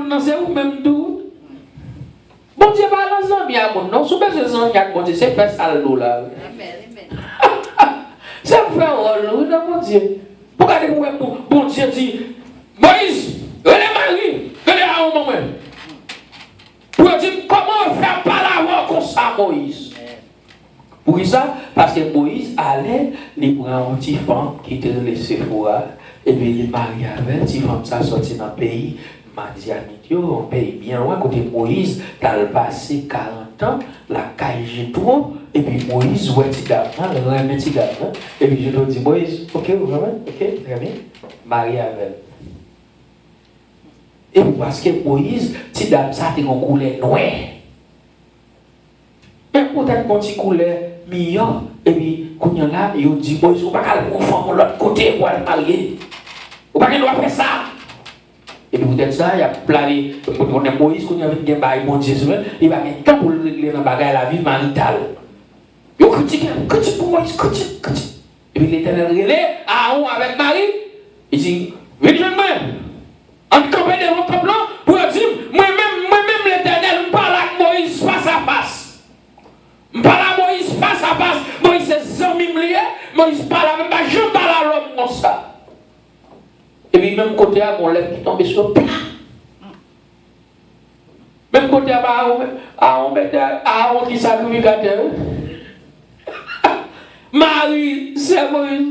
monde, c'est ou même tout. Bon Dieu, pas dans un bien, non, sous besoin de un bon Dieu, c'est faire ça là. C'est faire rôle, non, mon Dieu. Pourquoi bon Dieu dit, Moïse, allez Marie, allez à un moment. Pour dire comment faire parler comme ça, Moïse. Pour ça, parce que Moïse allait, il prend un petit femme qui était laissé Sephora, et puis il est marié avec, petit femme ça sorti dans le pays, Madianitio, un pays bien loin, côté Moïse, il a passé 40 ans, la caille trop, et puis Moïse, ouais, petit dame, le remet petit dame, et puis je lui dis, Moïse, ok, vous vraiment, ok, très bien, marié avec. Et parce que Moïse, petit dame, ça, c'est une couleur noire. Mais peut-être qu'on dit couleur meilleur, et puis, quand il y a là, il dit, Moïse, vous ne pouvez pas aller de l'autre côté pour aller marier. Vous ne pouvez pas faire ça. Et puis, peut-être ça, il y a plané, on est Moïse, quand il y a un bail, mon Dieu, il va mettre temps pour régler dans la vie maritale. Il critique pour Moïse, critique. Et puis, l'Éternel relève, Aaron avec Marie, il dit, venez moi. En campé devant ton plan, pour dire, moi-même l'Éternel, je parle avec Moïse face à face. Je parle à Moïse face à face. Moïse c'est 100 000 liés. Moïse parle à même pas, je parle à l'homme comme ça. Et puis même côté à mon lèvre qui tombe sur le plat. Même côté à Aaron qui sacrificateur. Marie, c'est Moïse.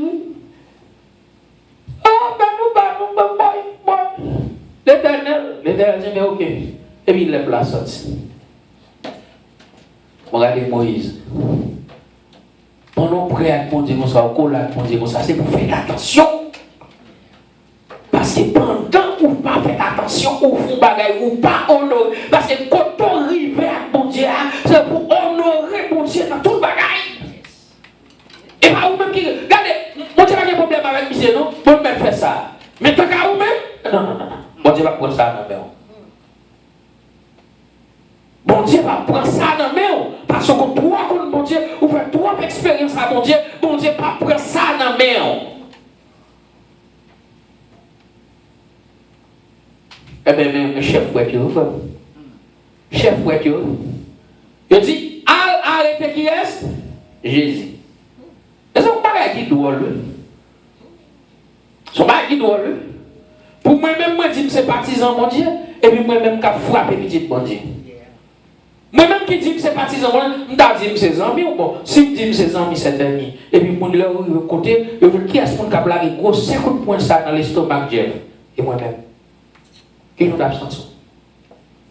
Oh, ben nous. L'Éternel dit, mais ok. Et puis il lève la sortie. Regardez Moïse. Pendant prêt à mon Dieu, c'est pour faire attention. Parce que pendant ou pas faire attention, ou vous bagaille, ou pas honorer. Parce que quand on arrive à mon Dieu, c'est pour honorer mon Dieu dans tout le bagaille. Et pas vous-même qui. Regardez, mon Dieu n'a pas de problème avec monsieur, non? Vous même faire ça. Mais tant qu'à vous-même, non. Mon Dieu va prendre ça dans la main. Bon Dieu va prendre ça dans la main. Parce que trois contre bon Dieu, ou fait trois expériences à bon Dieu va prendre ça dans la main. Eh bien, même chef voiture, chef voiture, il dit, arrêtez qui est Jésus. Et c'est un bagage qui doit le. Son bagage qui doit le. Pour moi-même, moi, je dis que c'est partisan, mon Dieu, et puis moi-même, qui frappe petit, mon Dieu. Moi-même qui dis que c'est partisan, je dis que c'est amis ou bon. Si je dis que c'est amis, c'est amis. Et puis, mon là, de côté, je veux qui est-ce qu'on a blagué gros 50 points ça dans l'estomac, Jeff. Et moi-même. Qui nous absentons.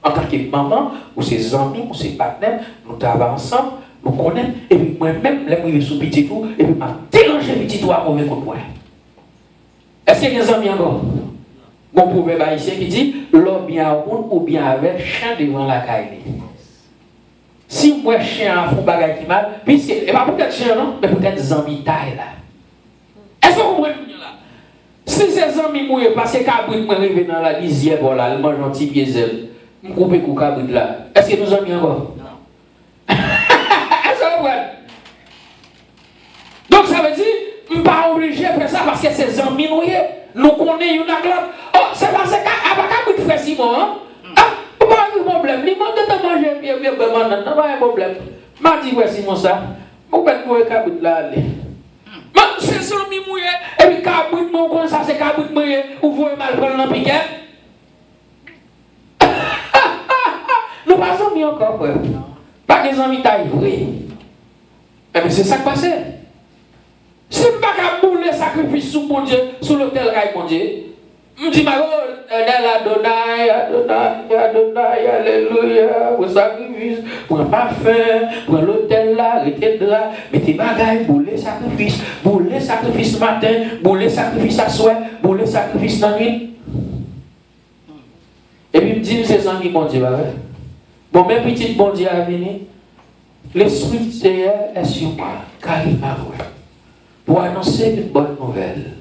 En tant que maman, ou ses amis, ou ses partenaires, nous travaillons ensemble, nous connaissons, et puis moi-même, les moi, sous petit tout, et puis je déranger petit tout à mauvais coup de poing. Est-ce qu'il y a des amis encore? Mon proverbe haïtien qui dit, l'homme bien roule ou bien avec chien devant la caille. Si moi chien a fond bagage qui mal, puisque, et pas peut-être chien non, mais peut-être zami taille là. Est-ce que vous comprenez là? Si ces amis mouillent parce que cabrit moi arrivé dans la lisière voilà, il mange un petit piézel, me couper coup cabrit là. Est-ce que nous amis encore? Non. Est-ce que vous comprenez? Donc ça veut dire, je ne suis pas obligé de faire ça parce que ces amis mouillés, nous connaissons une aglape. Oh, c'est parce que cabrit frère Simon, hein? Pas de problème, il m'a dit de manger bien, pas de problème. M'a dit, ouais, Simon, ça. Vous pouvez trouver le cabrit là, allez. Mais c'est ça, mi mouillé. Et puis, cabrit, mon con, ça, c'est cabrit mouillé. Vous voyez mal prendre un piquet. Nous passons bien encore, frère. Pas que les amis taillent vrai. Mais c'est ça qui passe. Si je ne peux pas bouler sacrifice sous mon Dieu, sous l'hôtel, mon Dieu. Je dis, Adonai, alléluia, pour sacrifice, pour pas faim, pour l'hôtel là, arrêtez de là, mettez bagaille, bouler sacrifice matin, bouler sacrifice à soir, bouler sacrifice dans la nuit. Et puis, me dit, ces amis, mon Dieu, bon, mes petits bon Dieu à venir, l'esprit de Seigneur est sur moi, car il m'a vu, pour annoncer une bonne nouvelle.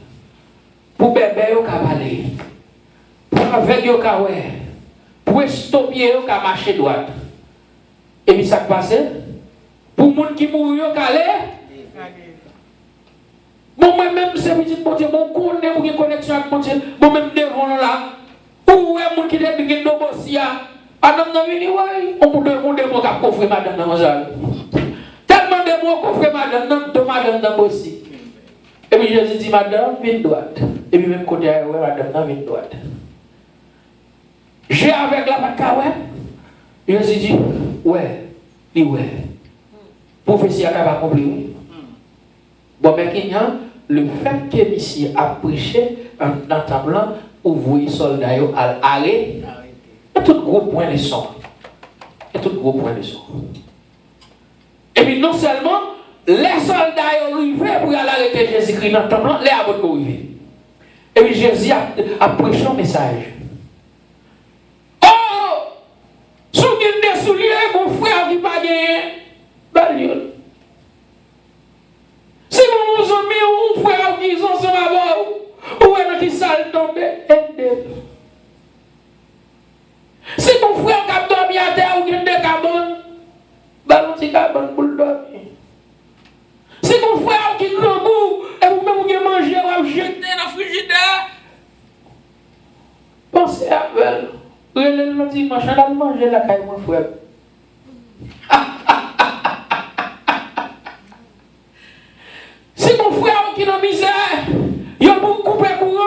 Pour bébé au cavalier, pour avec au cawé, pour stopper au marcher droite. Et puis ça passe, pour les gens qui mourent au calé, bon moi-même c'est petit bon Dieu, bon connaît ou une connexion avec mon Dieu, bon même devant là, ou Pour les gens qui ont des dossiers, madame n'a venu, on peut demander mon cap coffre madame dans Gonzalo. Tellement de mots coffre madame dans aussi. Et puis Jésus dit madame, viens droite. Et puis même côté ouais madame viens droite. J'ai avec la pacaouette. Jésus dit ouais, prophétie a pas compris. Bon mais le fait que ici a prêché dans ta blanc ouvrir soldats à l'arrêt, il y a tout gros point de son. Et puis non seulement les soldats arrivés pour aller arrêter Jésus-Christ dans le temple, les abonnés arrivés. Et puis Jésus a prêché un message. Oh! Si vous avez des souliers, mon frère qui pas gagné, si vous vous avez un frère qui sont sur ma voix, ou est-ce qui s'est tombé, aidez-le. Si ton frère qui a dormi à terre ou qui a des cabanes, ballon de cabane pour le dormir. Si ton frère qui grand goût et vous-même vous avez mangé ou vous jeté dans le frigidaire, pensez à elle. Le dimanche, on a mangé la caille, mon frère. Si ton frère qui est dans la misère, il a beaucoup coupé courant,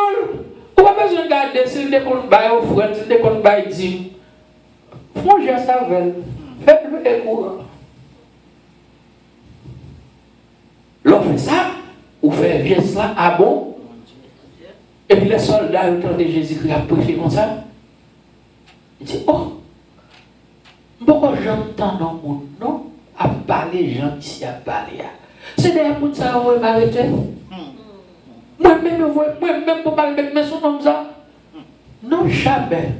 on n'a pas besoin de garder s'il déconne pas au frère, s'il déconne pas, il dit. Mangez ça avec elle. Faites-le courant. L'on fait ça, ou fait geste là, ah bon? Et puis les soldats, au temps de Jésus-Christ, a prêché comme ça. Il dit, oh, pourquoi j'entends dans mon nom à parler, gens ici à parler? C'est des gens qui ont arrêté. Moi-même, pour parler avec mes sons comme ça. Non, jamais.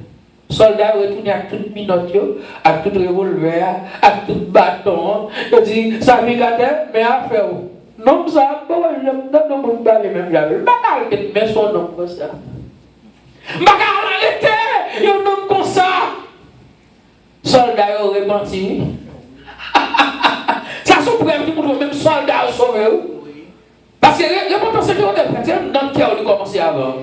Soldats retournent à toute minute, à tout revolver, à tout bâton. Ils disent, ça vient mais à faire. Non, ça, j'aime dans le monde parler même jamais. Je ne vais pas arrêter mes sons comme ça. Je ne vais pas arrêter, il y a un homme comme ça. Soldats ont repenti. Ça se preuve qui montre même soldats sauvés. Parce que l'important c'est qu'on est prêt, dans le cœur, on commence avant.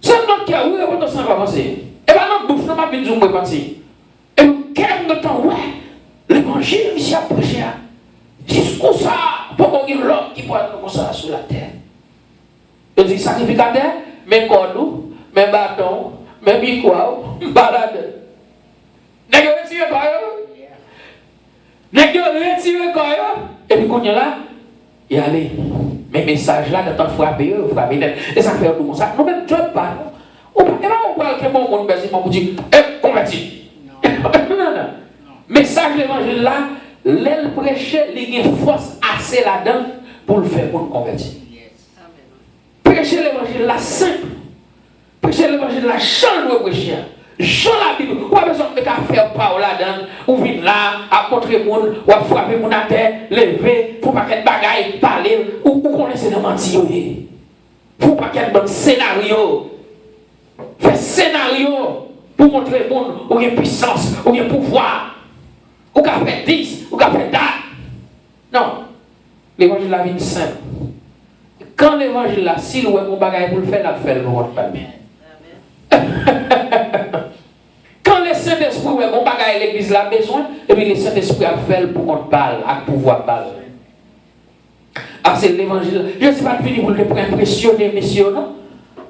C'est dans le cœur, oui, l'important c'est qu'on commence. Et bien, notre bouche, nous ne pouvons pas repartir. Et nous, quel de temps, ouais, l'évangile, ici à prêcher. Jusqu'où ça, pour qu'on ait l'homme qui peut être comme ça sur la terre. Je dis sacrificateur, mes cordes, mes bâtons, mes micros, balade. N'est-ce que retirez quoi? N'est-ce que retirez quoi? Et puis, quand il y a là, et allez, mes messages là, quand on frappe, et ça fait tout ça. Nous même job pas. On ne peut pas que mon monde pour dire, converti. Non. Message l'évangile là, l'aile prêcher, il y a une force assez là-dedans pour le faire pour nous convertir. Prêcher l'évangile là simple. Prêcher l'évangile là, change de prêcher. Jean la Bible, ou pas besoin de faire parole là-dedans, ou venir là, à montrer le monde, ou à frapper mon à terre, lever, pour pas qu'elle bagaille, parler, ou connaissez le mentir. Pour pas qu'elle donne scénario. Fait scénario pour montrer le monde, où il y a puissance, où il y a pouvoir, ou qu'à faire 10, ou qu'à faire date. Non. L'évangile la vie simple. Quand l'évangile là, s'il ou mon bagaille pour le faire, la fait le monde pas bien. Quand le Saint-Esprit, on bagaille l'église là besoin, et puis le Saint-Esprit a fait pour qu'on parle, à pouvoir parler. Ah, c'est l'évangile. Je ne suis pas venu pour impressionner, messieurs, non?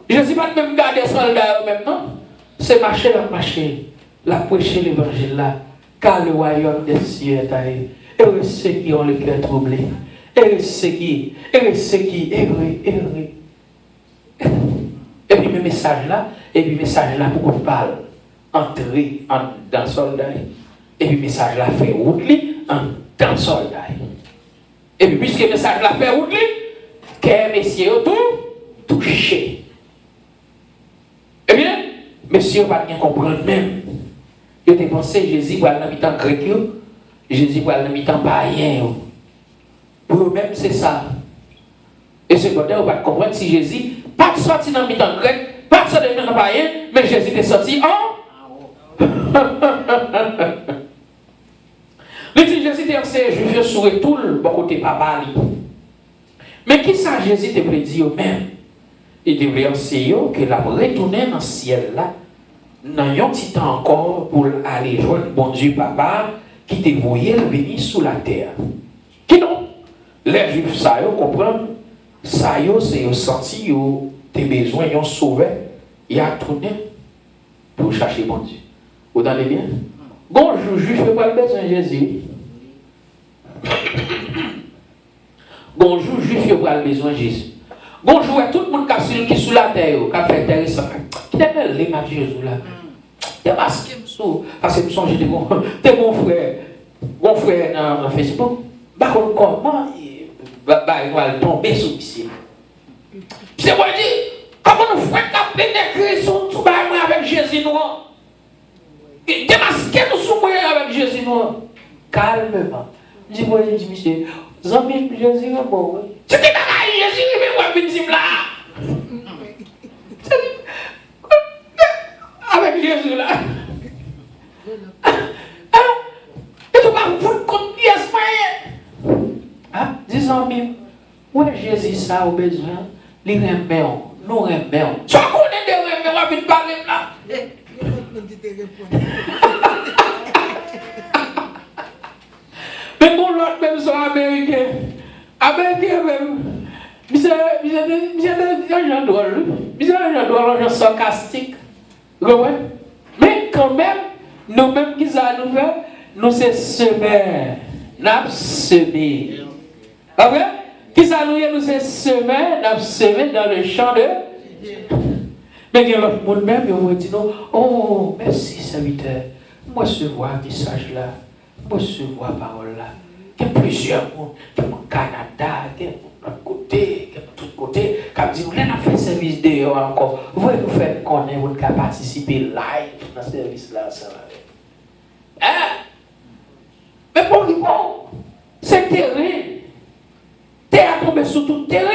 Je ne suis pas même garder soldats maintenant. C'est marcher, la prêcher l'évangile là. Car le royaume des cieux est arrivé. Et ceux qui ont le cœur troublé. Et ceux qui. Et puis mes messages là, pour qu'on parle. Entrer dans le soldat. Et puis le message là fait route dans le soldat. Et puis puisque le message là fait route, qu'est messieurs tout touché. Eh bien, messieurs va bien comprendre même. Ils ont pensé Jésus pour aller dans le temps grec, Jésus pour aller dans le temps païen. Pour eux-mêmes c'est ça. Et c'est pour ça on va comprendre si Jésus pas sorti dans le temps grec, pas sorti dans le temps païen, mais Jésus est sorti en le dit Jésus était ancien juif sur tout le bon côté papa. Mais qui ça Jésus te prédit au même? Il devait enseigner que la retourner dans le ciel là, dans un petit temps encore pour aller joindre bon Dieu papa qui te voyait venir sous la terre. Qui non? Les juifs, ça y comprendre, ça y c'est senti tes besoins, ils ont sauvé, ils ont tourné pour chercher bon Dieu. Vous entendez bien? Bonjour, juif, je pas le besoin de Jésus. Bonjour, juif, je pas le besoin de Jésus. Bonjour à tout le monde qui est sous la terre, qui a fait intéressant. Qui t'appelle les matchs Jésus là? Il y a parce que je me songe de mon frère dans Facebook. Par contre, comment il va tomber sous ici? C'est moi qui dis, comment nous frères qui pénétré sous avec Jésus noir? Démasquer nous sous avec Jésus noir. Calmement. Dis-moi, monsieur, Zambie, Jésus est bon. C'est qui t'a Jésus, mais moi, je suis là. Avec Jésus là. Et tu vas vous contre Dieu, ah, disons même, où est Jésus ça au besoin? Les remercions, nous remercions. Soit qu'on est des remercions, on va parler là. Mais bon, l'autre même sont américains. Américains même. Ils sont un genre drôle. Ils sont un genre drôle, un genre sarcastique. Mais quand même, nous-mêmes qui ça nous fait, nous c'est semer. Nous semer. Ok? Qui ça nous c'est semer, nous semer dans le champ de. Mais il y a l'autre monde même, ils vont dire oh, merci serviteur. Moi, je vois un message là. Moi, je vois la parole là. Il y a plusieurs mondes. Il y a au Canada, il y a de l'autre côté, il y a de tout côté. Quand dit, vous avez fait service dehors encore. Vous pouvez nous faire connaître, vous pouvez participer live dans ce service là. Hein? Mais bon, c'est terrain. Terre tombé sur tout terrain.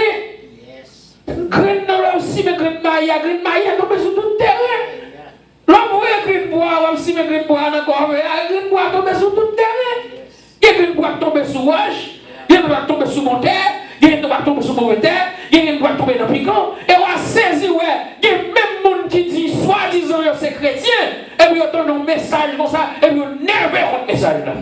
Graine dans aussi, mais graine maïa tombé sur tout terrain. L'homme voit graine bois, aussi, mais graine bois encore. Graine bois tombé sur tout terrain. Il y a graine bois tombé sur roche, il y a graine bois tombé sur mon terre, il y a graine bois tombé sur mauvais terre, il y a graine bois tombé dans piquant. Et on a saisi, ouais, il y a même monde qui dit, soi-disant, c'est chrétien, et puis on entend un message comme ça, et puis on nerveux contre message là.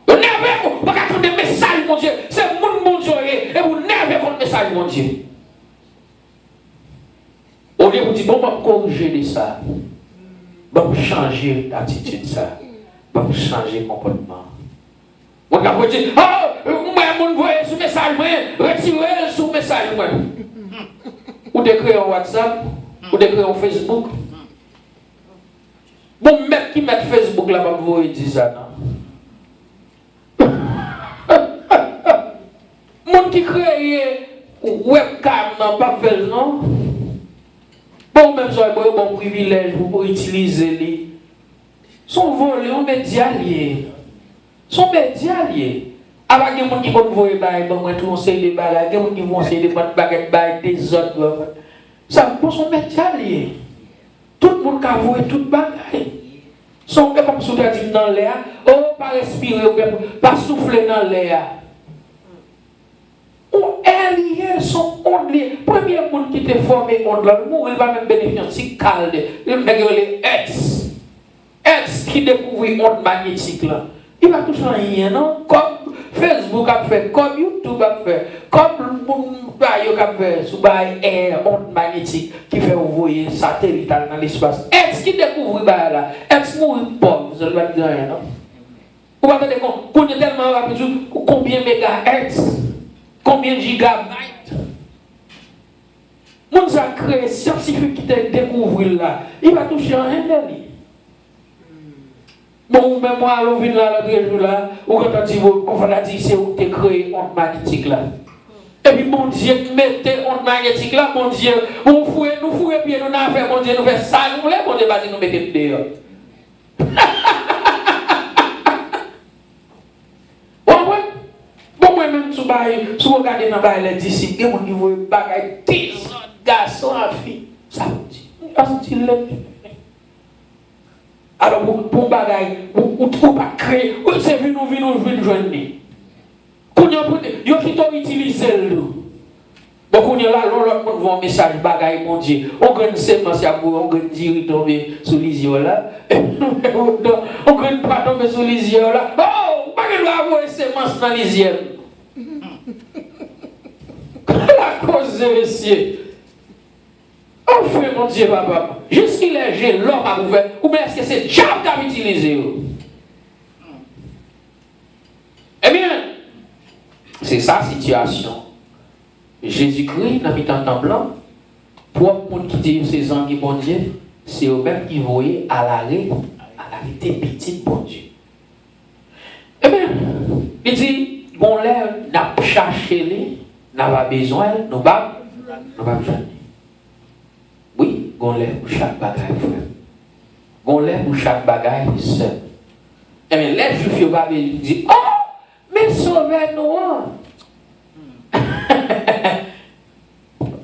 On nerveux, on va attendre des messages, mon Dieu, c'est mon Dieu, et vous nerveux contre message, mon Dieu. Au lieu de dire, bon, on va corriger ça, on va changer l'attitude, ça, on va changer le comportement. On va dire, oh, moi, mon voyez ce message, retirez ce message, moi. Ou d'écrire en WhatsApp, ou d'écrire en Facebook. Bon, même qui met Facebook là, va vous dire ça, non? Mon qui crée webcam, non, pas fait, non? Bon, même ça, bon privilège pour utiliser les. Son volé, on média lié. Son média lié. Avec des gens qui vont voir les baguettes, tout conseil des baguettes, des gens qui vont essayer de mettre baguettes des autres. Ça, pour son média lié. Tout le monde qui a vu toute baguette. Son comme si on a dit dans l'air, oh, pas respirer, pas souffler dans l'air. Ou alliés sont ondés. Premier monde qui te formé monde là, il va même bénéficier calde. Il va les X qui découvre onde magnétique là. Il va toucher rien non comme Facebook a fait, comme YouTube a fait, comme Bayo a fait sous air onde magnétique qui fait envoyer satellite dans l'espace. X qui découvre là, X mourir pauvre, ça ne va dire rien non. Vous va entendre qu'on est tellement rapide combien mégahertz. Combien de gigabytes? Mon sacré scientifique qui t'a découvert là, il va toucher un lui. Bon, même moi, on vient là, l'autre jour là, ou quand on dit, on va dire, c'est où tu as créé onde magnétique là. Et puis, mon Dieu, mettez onde magnétique là, mon Dieu, nous fouillons, puis nous avons fait, mon Dieu, nous faisons ça, nous voulons, mon Dieu, va dire, nous mettons dehors. Moi-même, si vous regardez dans les disciples, il y a des gens qui bagaille 10 garçons à filles. Ça vous dit. Alors, pour bagaille, ou pas créer, c'est venu joindre. Quand vous utilisez le Beaucoup de là, l'autre monde voit un message bagaille, mon Dieu. On gagne sémence, on gagne dire tomber sous les yeux là. On gagne pas tomber sous les yeux là. Oh, pas que doit avoir sémence dans les yeux. La cause de messieurs. Oh, frère, mon Dieu, papa. Jusqu'il est jeune, l'homme a ouvert. Ou bien est-ce que c'est diable qui a utilisé? Eh bien, c'est sa situation. Jésus-Christ, dans le temps blanc, pour le monde qui dit ses amis, bon Dieu, c'est eux-mêmes qui voyaient à l'arrêt petite, bon Dieu. Eh bien, il dit, bon, là, n'a pas cherché, n'a pas besoin, nous pas besoin. Oui, on lève pour chaque bagaille, frère. On lève pour chaque bagaille seul. Eh bien, les juifs, ils disent, oh, mais sauvez-nous.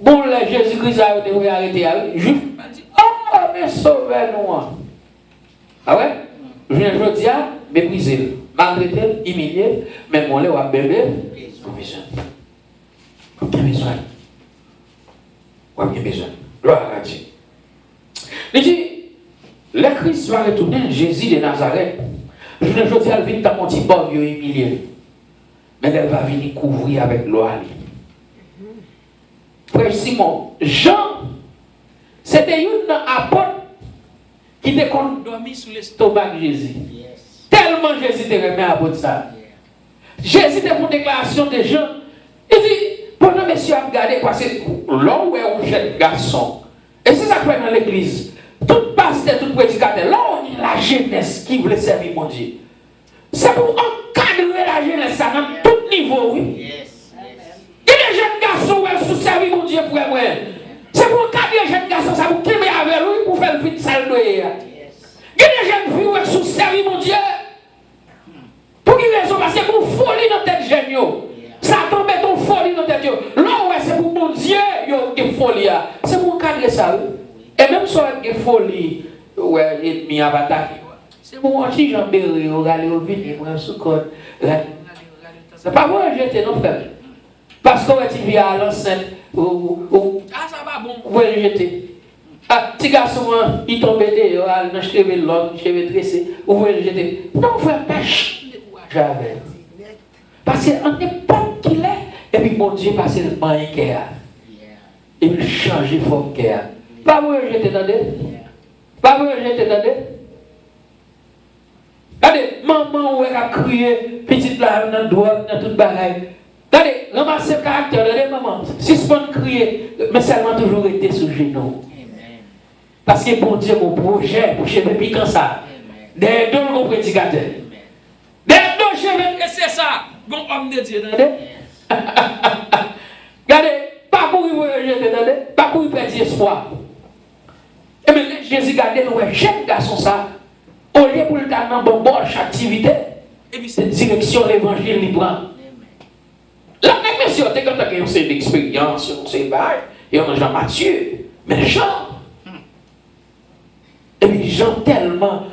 Bon, là, Jésus-Christ a été arrêté. Les juifs disent, oh, mais sauvez-nous. Ah ouais? Je viens de dire, mépriser, maltraiter, humilier, mais on lève à bébé, pas besoin. Pas besoin. Pas besoin. Gloire à Dieu. Il dit, le Christ va retourner, Jésus de Nazareth. Je ne dis, elle vient dans mon petit bord, il est humilié. Mais elle va venir couvrir avec l'eau. Frère Simon, Jean, c'était une apôtre qui était dormi sous l'estomac de Jésus. Tellement Jésus était remis à apôtre ça. Jésus était pour une déclaration de Jean. Il dit, pendant que monsieur a regardé, parce que là où est un jeune garçon, et c'est ça que fait dans l'église, tout pasteur, tout prédicateur, là où il y a la jeunesse qui voulait servir mon Dieu. C'est pour encadrer la jeunesse à tout niveau, oui. Il y a des jeunes garçons qui sont servis mon Dieu pour moi. C'est pour encadrer les jeunes garçons, ça vous qui met avec lui pour faire le vite sale de il y a des jeunes filles qui sont servis mon Dieu. Pour quelle raison? Parce que pour folie dans tête jeune, ça tombe ton folie dans tête. Là où c'est pour mon Dieu, il y a folie. C'est pour encadrer ça. Et même si il y a folie, ouais, l'ennemi a attaqué. C'est pour moi si j'en béris, regardez au vide, moi sous code. C'est pas moi jeter non frère. Parce que tu viens à l'enceinte, ah ça va bon, vous pouvez jeter. Ah, petit garçon, il tombe dehors, il a cheveux longs, cheveux tressés, vous pouvez le jeter. Non frère, pêche. Jamais. Parce qu'en époque qu'il est, et puis mon Dieu passe le bain qu'il a. Et puis changer de forme qu'il a. Pas vous jeter dans des. Pas vous jeter dans des. Regardez, maman, où elle a crié, petite là, dans le doigt, dans toute bagaille. Regardez, ramassez le caractère, regardez, maman. Si ce pas crier, mais seulement toujours été sous genou. Parce que bon Dieu, mon projet, pour cheveux piquant ça. Des deux, mon prédicateur. Des deux cheveux, c'est ça. Bon homme de Dieu, regardez. Regardez, pas pour y jeter, regardez. Pas pour y perdre espoir. Et bien, Jésus, regardez, ouais, jeune garçon ça. Au lieu pour le temps dans bon chaque activité, et puis cette direction l'évangile il prend. Là, même si on est content que c'est l'expérience, on sait pas, et on a Jean Matthieu, mais Jean. Et puis Jean tellement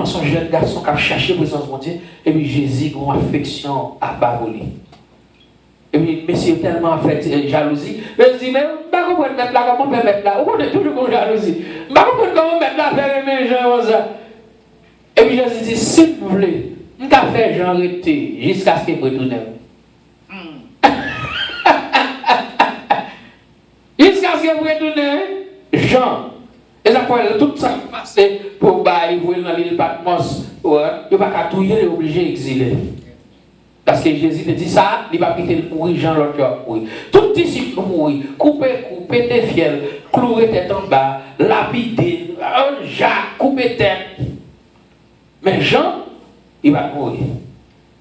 son jeune garçon qui a cherché la présence de mon Dieu, et puis Jésus a une affection à Baroli. Et puis monsieur tellement fait jalousie, je dis mais pas comment mettre là, comment mettre là, on est toujours comme jalousie. Pas comment mettre là, faire aimer Jean comme ça. Et puis Jésus dit, s'il vous plaît, je vais faire Jean arrêter jusqu'à ce qu'il retourne. Jusqu'à ce qu'il retourne, Jean. Et ça fait tout ça passé pour bailler dans l'île Patmos. Il ne va pas tout, il est obligé d'exiler. Parce que Jésus te dit ça, il va quitter le mourir, Jean l'autre va mourir. Tout disciple mourir, couper tes fiels, clouer tête en bas, lapider, Jacques, couper tête. Mais Jean, il va mourir.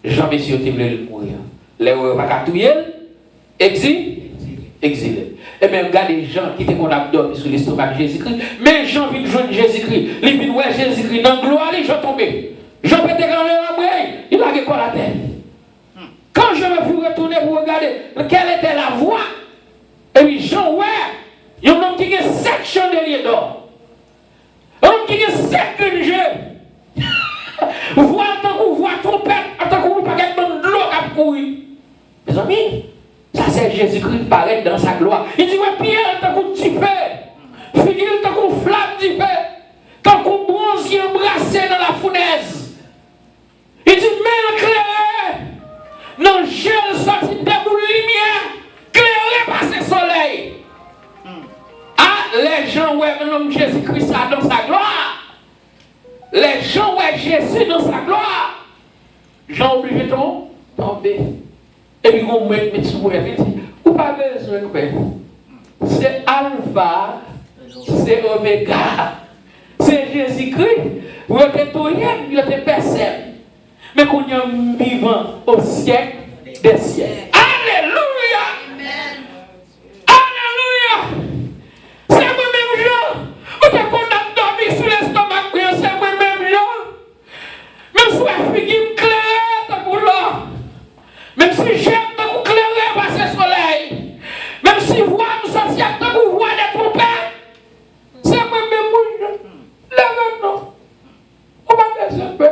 Jean, monsieur, il voulait mourir. Les gens va catouiller, exilé. Et même regardez les gens qui étaient condamnés sur l'estomac de Jésus-Christ. Mais Jean vient joindre Jésus-Christ. Il vient voir Jésus-Christ dans la gloire, ils sont tombés. Jean peut être dans la il a quoi la tête. Quand je me suis retourné pour regarder quelle était la voix, et puis Jean, ouais, il y a un homme qui a 7 chandeliers d'or. Un homme qui a 7 jeux. Voix tant qu'on voit trompette, tant qu'on voit pas quelqu'un de l'eau qui a couru. Mes amis, ça c'est Jésus-Christ paraît dans sa gloire. Il dit, ouais, Pierre, t'as qu'on t'y fait. Figure, t'as qu'on flamme t'y fait. T'as qu'on bronze qui embrassé dans la fournaise. Il dit, mais éclairé. Non, j'ai sorti de boule lumière. Éclairé par ce soleil. Ah, les gens, ouais, l'homme Jésus-Christ dans sa gloire. Les gens, ouais, Jésus dans sa gloire. Jean obligé de tomber. Et puis, on met sous vous, il dit, ou pas besoin de faire. C'est Alpha, c'est Oméga. C'est Jésus-Christ. Vous êtes tout rien, vous êtes personne. Mais qu'on y est vivant au siècle des siècles. Alléluia! Alléluia! C'est moi-même, Jean. Vous êtes condamné à dormir sur l'estomac, c'est moi-même, Jean. Même si la figure claire, t'as là. Même si j'aime, t'as clairé par ce soleil. Même si vous me sortir, t'as voix des trompettes. C'est moi-même, Jean. Là maintenant, on va désolé.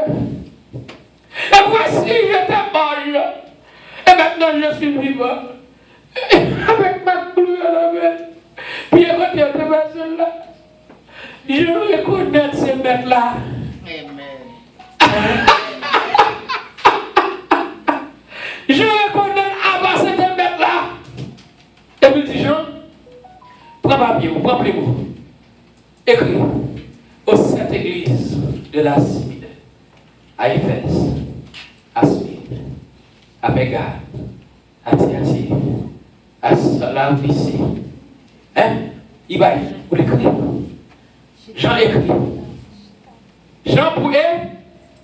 Et voici, j'étais mort. Et maintenant, je suis vivant. Avec ma pluie à la main. Puis, quand il y a des personnes là, je reconnais ces maîtres-là. Amen. Je reconnais avant ces maîtres-là. Et puis, dis Jean, prends papier, prends les mots. Écris aux sept églises de la Simide, à Éphèse, à Smyrne, à Pégade, à Thyatire, à Laodicée. Hein? Il va pour l'écrire. Jean écrit. Jean pour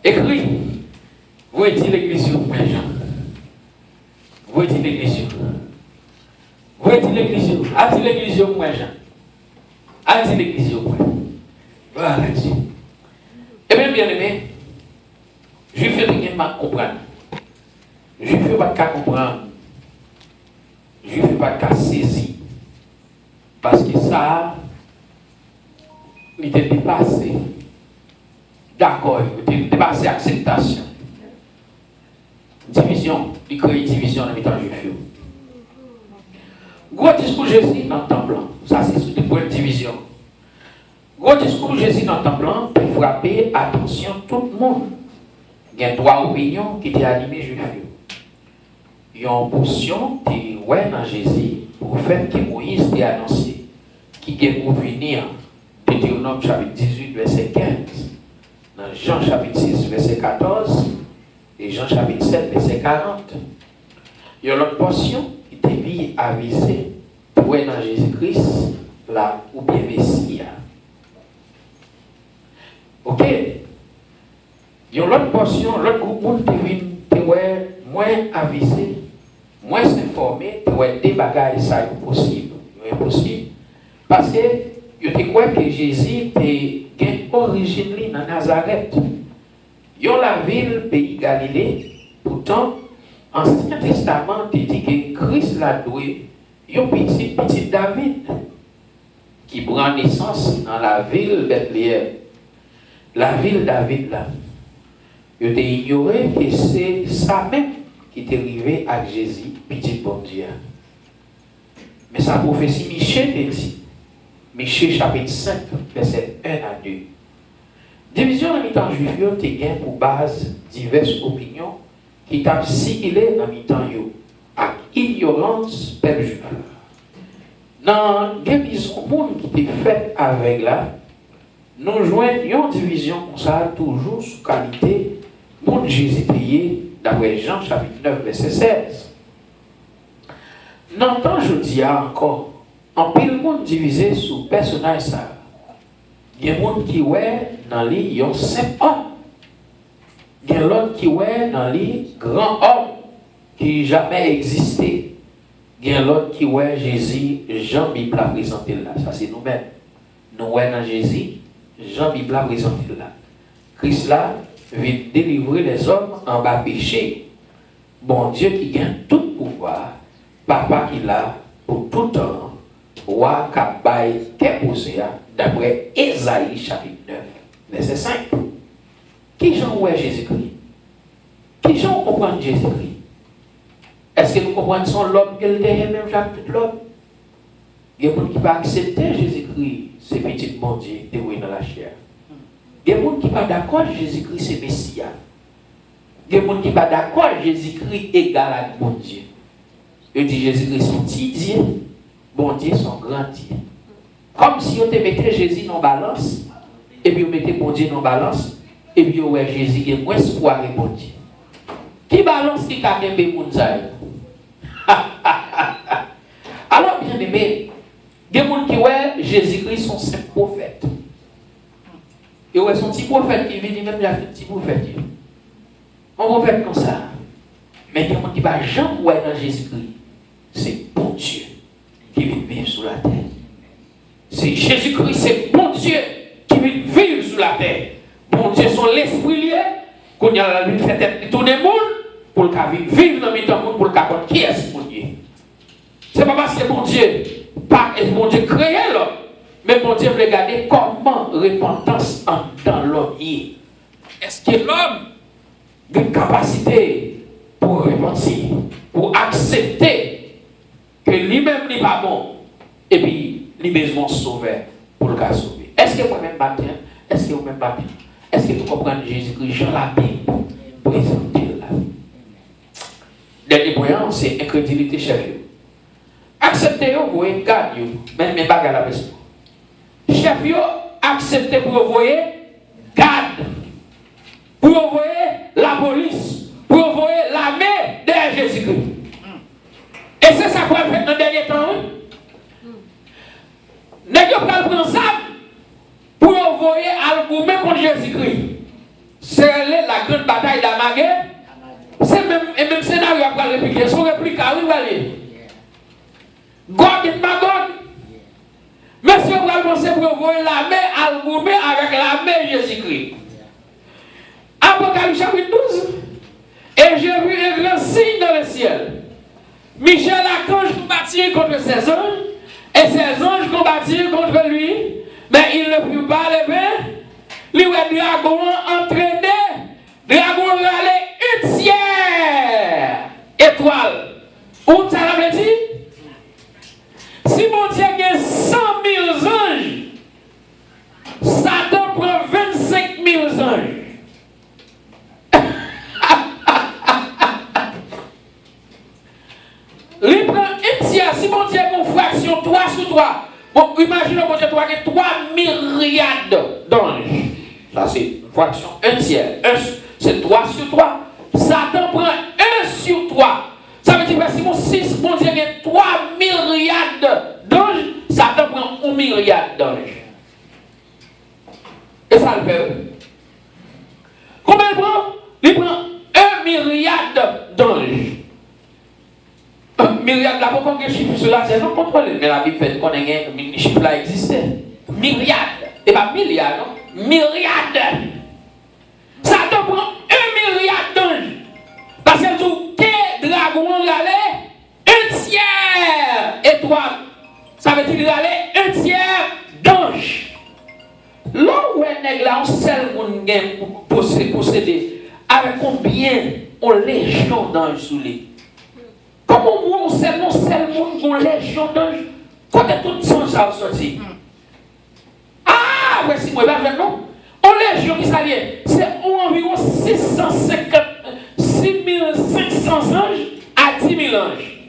écrit. Vous êtes l'église, moi Jean. Vous êtes l'église. Vous êtes l'église. A dit l'église, moi Jean. A dit l'église, moi. Voilà Dieu. Eh bien, bien aimé, je fais rien de comprendre. Je ne fais pas de comprendre. Je ne fais pas de saisir. Parce que ça, il était dépassé. D'accord, il était dépassé acceptation. Division, il crée une division dans les temps juifs. Gros discours Jésus dans le temple. Ça, c'est ce point de division. Gros discours Jésus dans le temple pour frapper attention tout le monde. Il y a trois opinions qui étaient animées juifs. Il y a une portion qui est dans Jésus pour faire que Moïse ait annoncé qui est pour venir. Deutéronome chapitre 18, verset 15. Dans Jean chapitre 6, verset 14. Et Jean chapitre 7, verset 40. Il y a l'autre portion qui était liée à viser pour être dans Jésus-Christ, là, ou bien Messie. Ok? Il y a l'autre portion, l'autre groupe qui est moins avisé, moins informé, qui est des bagages, ça est possible. Impossible. Parce que, je te crois que Jésus était origine dans Nazareth. Il y a la ville, pays Galilée, pourtant, Ancien Testament te dit que Christ l'a doué, un petit David, qui prend naissance dans la ville Bethléem. La ville David là. Il a ignoré que c'est ça même qui est arrivé à Jésus, petit bon Dieu. Mais sa prophétie, Michée te dit, Michée chapitre 5, verset 1 à 2. Division dans le temps juif, te gagne pour base diverses opinions qui t'a circulé dans le temps yo, avec ignorance peuple juif. Dans la division qui est faite avec là, nous joignons une division comme ça, toujours sous qualité, mon Jésus payé, d'après Jean chapitre 9, verset 16. Dans le temps, je dis encore, en pile monde divisé sous personnage ça. Il y a des gens qui ouais dans les il y a 5 hommes. Il y a l'autre qui ouais dans les grands hommes qui jamais existé. Il y a l'autre qui ouais Jésus, Jean Bible a présenté là. Ça c'est nous-mêmes. Nous ouais dans Jésus, Jean Bible a présenté là. Christ là vient délivrer les hommes en bas péché. Bon Dieu qui gagne tout pouvoir, papa qui l'a pour tout temps. Roi Kabay Keposea, d'après Ésaïe chapitre 9, verset 5. Qui j'en ouais Jésus-Christ? Qui j'en comprend Jésus-Christ? Est-ce que nous comprenons son l'homme qu'elle est même Jacques l'homme? Il y a des gens qui ne pas accepter Jésus-Christ, c'est petit bon Dieu, qui est dans la chair. Il y a des gens qui ne pas d'accord Jésus-Christ, c'est Messie. Il y a des gens qui ne pas d'accord Jésus-Christ égal à bon Dieu. Il dit Jésus-Christ son petit Dieu, bon Dieu son grand Dieu. Comme si on te mettait Jésus dans balance, et puis on mettait bon Dieu dans balance, et puis on Jésus est moins espoir et bon Dieu. Qui balance qui a kembe moun sa yo? Alors bien aimé, il y a des gens qui voient Jésus-Christ son saint prophète. Et ouais son petit prophète qui vient même la petit prophète. On prophète comme ça. Mais il y a des gens qui ne va jamais voir dans Jésus-Christ. C'est bon Dieu qui vient vivre sur la terre. C'est Jésus-Christ, c'est bon Dieu qui vient vivre sur la terre. Bon Dieu, son l'esprit lié, qu'on y a la vie fait tête tout le monde, pour le cas vivre dans le monde, pour le cas qui est mon Dieu. C'est pas parce que bon Dieu, pas bon Dieu créé l'homme, mais bon Dieu veut regarder comment repentance dans l'homme est. Est-ce que l'homme a une capacité pour repentir, pour accepter que lui-même n'est pas bon, et puis il a besoin de sauver pour le cas sauver. Est-ce que vous-même battez? Est-ce que vous-même battez? Est-ce que vous comprenez Jésus-Christ, Jean la Bible, présenter là? Dernier point, c'est incrédulité chef. Acceptez, vous voyez, garde, mais pas à la personne. Chef, acceptez pour vous voyez, garde. Pour vous voyez, la police. Pour vous voyez, l'armée derrière Jésus-Christ. Et c'est ça qu'on a fait dans le dernier temps. N'est-ce pas prendre ça pour vous voyez à l'armée contre Jésus-Christ. C'est la grande bataille d'Amagé. C'est le même scénario à répliquer. Son réplique à où aller? God et Magog. Monsieur, vous allez penser pour vous voyez l'armée à l'armée avec l'armée Jésus-Christ. Apocalypse chapitre 12. Et j'ai vu un grand signe dans le ciel. Michel Archange combattit contre ses anges, et ses anges combattirent contre lui, mais il ne put pas lever. Lui, le dragon entraîné, dragon allait une tiers étoile. Où ça veut dire? Si mon Dieu a 100 000 anges, Satan prend 25 000 anges. Il prend un tiers, si mon Dieu a une fraction 3 sur 3. Bon, imaginez mon Dieu, tu as 3 myriades d'anges. Ça c'est une fraction, un tiers. C'est 3 sur 3. Satan prend 1 sur 3. Ça veut dire que si mon 6, mon Dieu a 3 myriades d'anges, Satan prend 1 milliard d'anges. Et ça le fait. Combien il prend? Il prend 1 milliard d'anges. 1 milliard, là, pourquoi on a un chiffre sur la terre? Non, contrôlez. Mais la Bible fait qu'on ait un chiffre là existait. Milliard. Et pas milliard, non? Milliard. Satan prend 1 milliard d'anges. Parce que tout que dragon allait 1 tiers étoile. Ça veut dire qu'il allait 1 tiers d'anges. Là où un nègre là, on seul monde pour posséder, avec combien on légion d'anges sous les. Comment on sait non seulement qu'on légion d'anges, quand tout son ça sorti. Ah, voici moi, ben non. On légion qui s'allie, c'est environ 650, 6500 anges à 10 000 anges.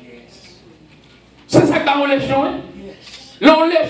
C'est ça que dans on légion, hein? L'on légion